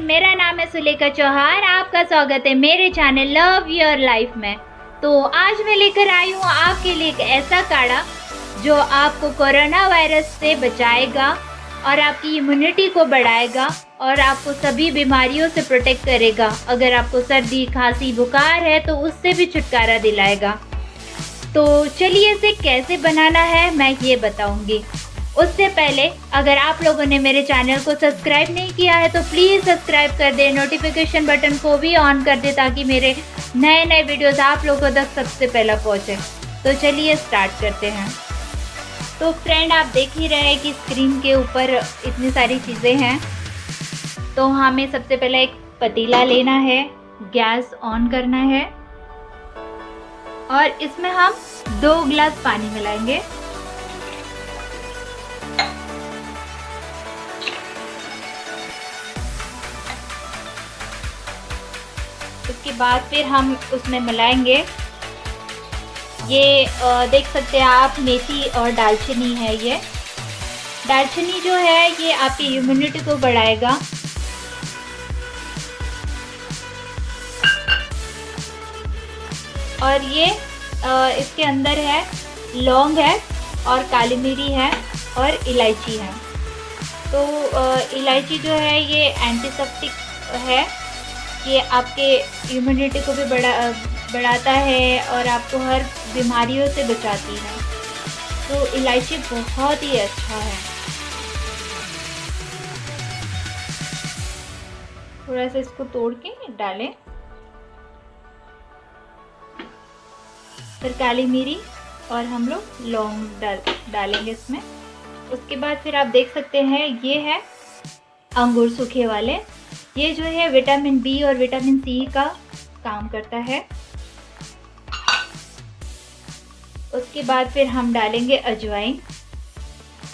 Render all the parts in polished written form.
मेरा नाम है सुलेखा चौहान। आपका स्वागत है मेरे चैनल लव योर लाइफ में। तो आज मैं लेकर आई हूँ आपके लिए एक ऐसा काढ़ा जो आपको कोरोना वायरस से बचाएगा और आपकी इम्यूनिटी को बढ़ाएगा और आपको सभी बीमारियों से प्रोटेक्ट करेगा। अगर आपको सर्दी, खांसी, बुखार है तो उससे भी छुटकारा दिलाएगा। तो चलिए इसे कैसे बनाना है मैं ये बताऊंगी। उससे पहले अगर आप लोगों ने मेरे चैनल को सब्सक्राइब नहीं किया है तो प्लीज़ सब्सक्राइब कर दें, नोटिफिकेशन बटन को भी ऑन कर दें ताकि मेरे नए नए वीडियोस आप लोगों तक सबसे पहला पहुंचे। तो चलिए स्टार्ट करते हैं। तो फ्रेंड, आप देख ही रहे हैं कि स्क्रीन के ऊपर इतनी सारी चीज़ें हैं। तो हमें सबसे पहले एक पतीला लेना है, गैस ऑन करना है और इसमें हम 2 गिलास पानी मिलाएंगे। उसके बाद फिर हम उसमें मिलाएंगे ये देख सकते हैं आप, मेथी और दालचीनी है। ये दालचीनी जो है ये आपकी इम्यूनिटी को बढ़ाएगा। और ये इसके अंदर है लौंग है और काली मिरी है और इलायची है। तो इलायची जो है ये एंटीसेप्टिक है, ये आपके इम्यूनिटी को भी बढ़ाता है और आपको हर बीमारियों से बचाती है। तो इलायची बहुत ही अच्छा है। थोड़ा सा इसको तोड़ के डालें, फिर काली मिरी और हम लोग लौंग डालेंगे इसमें। उसके बाद फिर आप देख सकते हैं ये है अंगूर सूखे वाले। ये जो है विटामिन बी और विटामिन सी का काम करता है। उसके बाद फिर हम डालेंगे अजवाइन।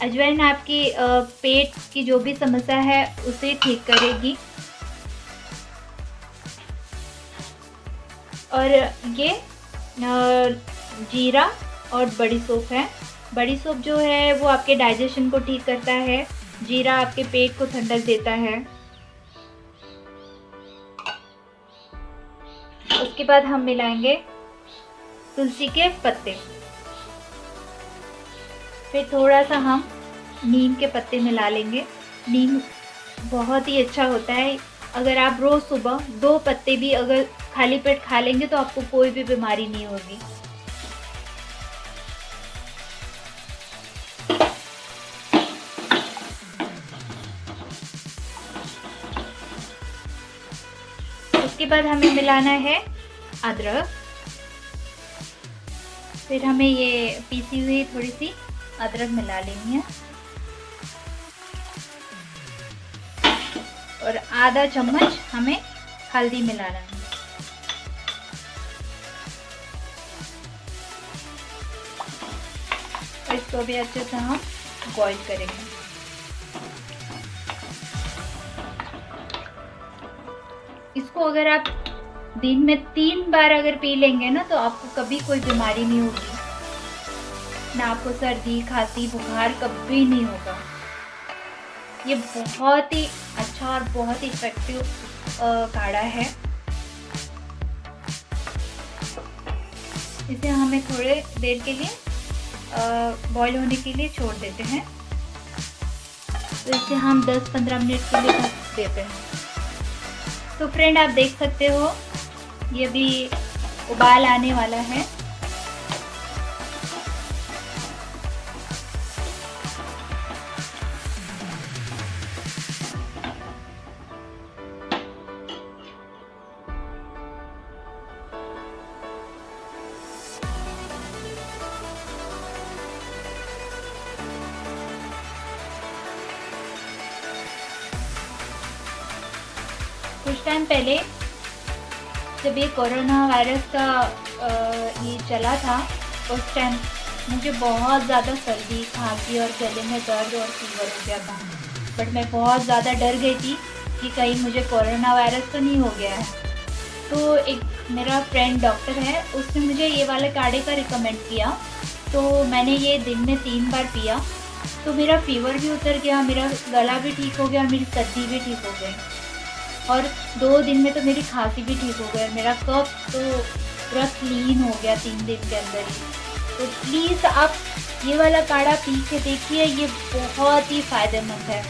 अजवाइन आपकी पेट की जो भी समस्या है उसे ठीक करेगी। और ये जीरा और बड़ी सौंफ है। बड़ी सौंफ जो है वो आपके डाइजेशन को ठीक करता है, जीरा आपके पेट को ठंडक देता है। उसके बाद हम मिलाएंगे तुलसी के पत्ते, फिर थोड़ा सा हम नीम के पत्ते मिला लेंगे। नीम बहुत ही अच्छा होता है। अगर आप रोज़ सुबह 2 पत्ते भी अगर खाली पेट खा लेंगे तो आपको कोई भी बीमारी नहीं होगी। उसके बाद हमें मिलाना है अदरक। फिर हमें ये पीसी हुई थोड़ी सी अदरक मिला लेनी है और आधा चम्मच हमें हल्दी मिलाना है। और इसको भी अच्छे से हम बॉईल करेंगे। इसको अगर आप दिन में 3 बार अगर पी लेंगे ना तो आपको कभी कोई बीमारी नहीं होगी, ना आपको सर्दी, खांसी, बुखार कभी नहीं होगा। ये बहुत ही अच्छा और बहुत ही इफेक्टिव काढ़ा है। इसे हमें थोड़े देर के लिए बॉईल होने के लिए छोड़ देते हैं। तो इसे हम 10-15 मिनट के लिए ढक देते हैं। तो फ्रेंड, आप देख सकते हो ये भी उबाल आने वाला है। कुछ टाइम पहले जब ये कोरोना वायरस का ये चला था उस टाइम मुझे बहुत ज़्यादा सर्दी, खांसी और गले में दर्द और फीवर हो गया था। बट मैं बहुत ज़्यादा डर गई थी कि कहीं मुझे कोरोना वायरस तो नहीं हो गया है। तो एक मेरा फ्रेंड डॉक्टर है, उसने मुझे ये वाले काढ़े का रिकमेंड किया। तो मैंने ये दिन में 3 बार पिया तो मेरा फीवर भी उतर गया, मेरा गला भी ठीक हो गया, मेरी सर्दी भी ठीक हो गई। और 2 दिन में तो मेरी खांसी भी ठीक हो गई, मेरा कफ तो पूरा क्लीन हो गया 3 दिन के अंदर ही। तो प्लीज़ आप ये वाला काढ़ा पी के देखिए, ये बहुत ही फ़ायदेमंद है।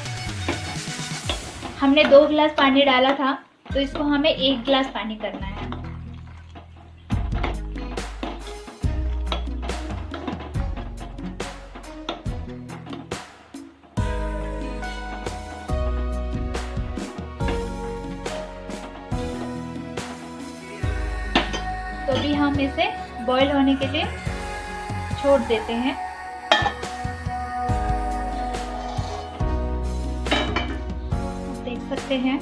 हमने 2 गिलास पानी डाला था, तो इसको हमें 1 गिलास पानी करना है। तो अभी हम इसे बॉईल होने के लिए छोड़ देते हैं। देख सकते हैं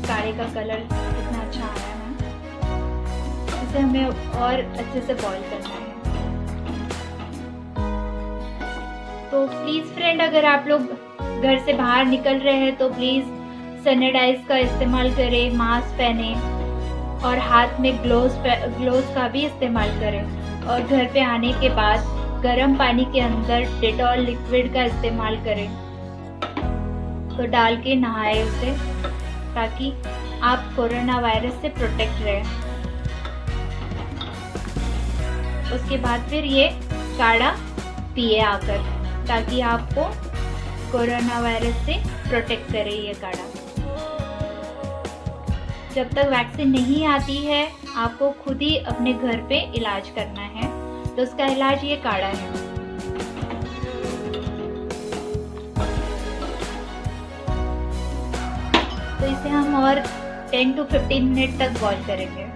काढ़े का कलर कितना अच्छा आया है। इसे हमें और अच्छे से बॉईल करना है। तो प्लीज़ फ्रेंड, अगर आप लोग घर से बाहर निकल रहे हैं तो प्लीज़ सैनिटाइज का इस्तेमाल करें, मास्क पहने और हाथ में ग्लोव्स का भी इस्तेमाल करें। और घर पे आने के बाद गर्म पानी के अंदर डेटॉल लिक्विड का इस्तेमाल करें, तो डाल के नहाए उसे, ताकि आप कोरोना वायरस से प्रोटेक्ट रहें। उसके बाद फिर ये काढ़ा पिए आकर, ताकि आपको कोरोना वायरस से प्रोटेक्ट करे ये काढ़ा। जब तक वैक्सीन नहीं आती है, आपको खुद ही अपने घर पे इलाज करना है, तो उसका इलाज ये काढ़ा है। तो इसे हम और 10 to 15 मिनट तक बॉईल करेंगे।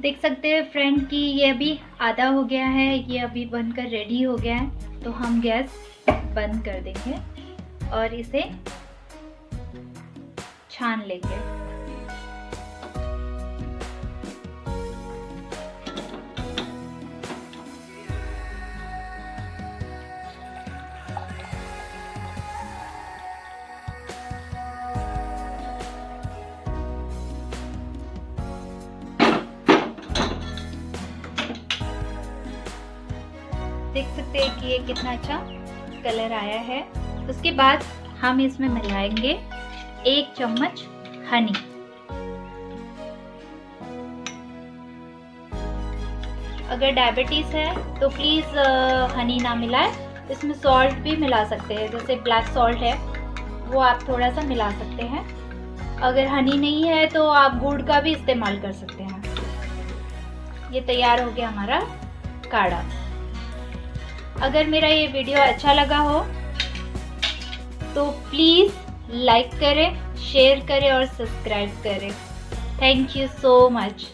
देख सकते हैं फ्रेंड कि ये अभी आधा हो गया है, ये अभी बनकर रेडी हो गया है। तो हम गैस बंद कर देंगे और इसे छान लेंगे। देख सकते हैं कि ये कितना अच्छा कलर आया है। उसके बाद हम इसमें मिलाएंगे 1 चम्मच हनी। अगर डायबिटीज है तो प्लीज हनी ना मिलाएं, इसमें सॉल्ट भी मिला सकते हैं, जैसे ब्लैक सॉल्ट है वो आप थोड़ा सा मिला सकते हैं। अगर हनी नहीं है तो आप गुड़ का भी इस्तेमाल कर सकते हैं। ये तैयार हो गया हमारा काढ़ा। अगर मेरा ये वीडियो अच्छा लगा हो तो प्लीज़ लाइक करें, शेयर करें और सब्सक्राइब करें। Thank you so much.